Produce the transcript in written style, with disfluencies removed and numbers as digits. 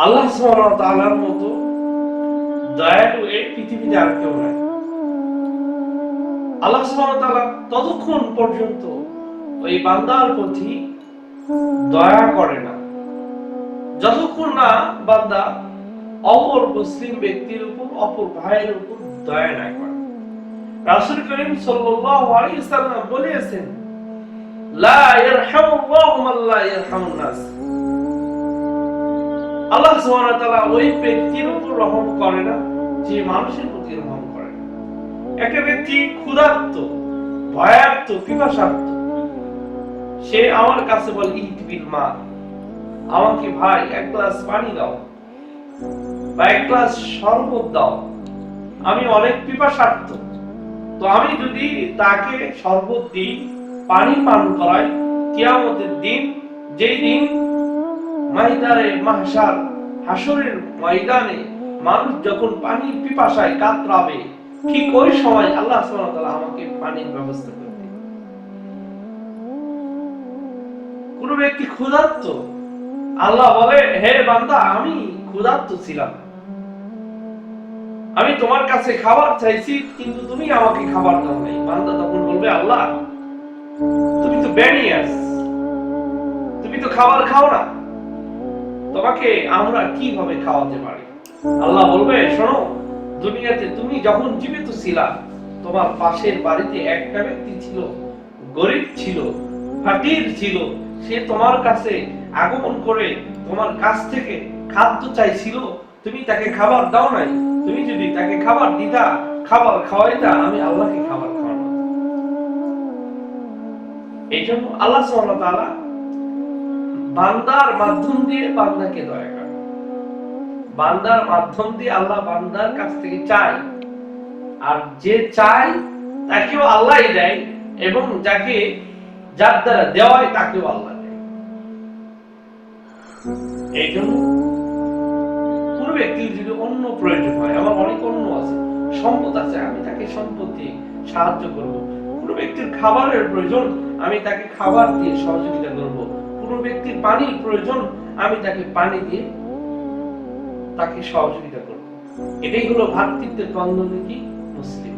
আল্লাহ সুবহানাহু ওয়া তাআলার মতো দয়ালু এই পৃথিবীতে আর কেউ নাই। আল্লাহ সুবহানাহু ওয়া তাআলা ততক্ষণ পর্যন্ত ওই বান্দার প্রতি দয়া করে না যতক্ষণ না বান্দা অপর মুসলিম ব্যক্তির উপর, অপর ভাইয়ের উপর দয়া না করে। রাসূল করিম সাল্লাল্লাহু আলাইহি ওয়াসাল্লাম বলেছেন, লা ইয়ারহামুল্লাহু মান লা ইয়ারহামুন নাস। আল্লাহ সুবহানাহু ওয়া তাআলা ওই ব্যক্তির উপর রহম করে না যে মানুষের প্রতি রহম করে না। একটা ব্যক্তি ক্ষুধার্ত, ভয়ার্ত, পিপাসার্ত, সে আমার কাছে বলে ইহতিবিল মা, আমাকে ভাই এক গ্লাস পানি দাও বা এক গ্লাস শরবত দাও, আমি অনেক পিপাসার্ত। তো আমি যদি তাকে শরবত দিই, পানি পান করাই, কিয়ামতের দিন, যেই দিন ময়দানে মাহশার, হাসরের ময়দানে মানুষ যখন পানির পিপাসায় কাতরাবে, ঠিক ওই সময় আল্লাহ সুবহানাহু ওয়া তাআলা আমাকে পানির ব্যবস্থা করে দিন। কোন ব্যক্তি ক্ষুধার্ত, আল্লাহ বলে, হে বান্দা, আমি ক্ষুধার্ত ছিলাম, আমি তোমার কাছে খাবার চাইছি, কিন্তু তুমি আমাকে খাবার দাও নাই। বান্দা তখন বলবে, আল্লাহ তুমি তো বেনিয়াস, তুমি তো খাবার খাও না, তোমাকে আমরা কিভাবে খাওয়াতে পারি? আল্লাহ বলবে, শোনো, দুনিয়াতে তুমি যখন জীবিত ছিলা, তোমার পাশের বাড়িতে একটা ব্যক্তি ছিল, গরীব ছিল, ফাকির ছিল, সে তোমার কাছে আগমন করে তোমার কাছ থেকে খাদ্য চাইছিল, তুমি তাকে খাবার দাও নাই। তুমি যদি তাকে খাবার দিতা, খাবার খাওয়াইতা, আমি আল্লাহকে খাবার খাওয়ানো। এই জন্য আল্লাহ সুবহানাহু ওয়া তাআলা বান্দার মাধ্যম দিয়ে বান্দাকে দয়া করে। বান্দার মাধ্যম দিয়ে আল্লাহ বান্দার কাছ থেকে চায়, আর যে চায় তাকেও আল্লাহই দেয়, এবং যাকে যার দ্বারা দেওয়া হয় তাকেও আল্লাহ দেয়। এই জন্য কোন ব্যক্তির যদি অন্য প্রয়োজন হয়, আমার অনেক অন্য আছে, সম্পদ আছে, আমি তাকে সম্পদ দিয়ে সাহায্য করব। কোন ব্যক্তির খাবারের প্রয়োজন, আমি তাকে খাবার দিয়ে সহযোগিতা করব। কোন ব্যক্তির পানির প্রয়োজন, আমি তাকে পানি দিয়ে তাকে সহযোগিতা করব। এটাই হলো ভ্রাতৃত্বের বন্ধনে কি মুসলিম।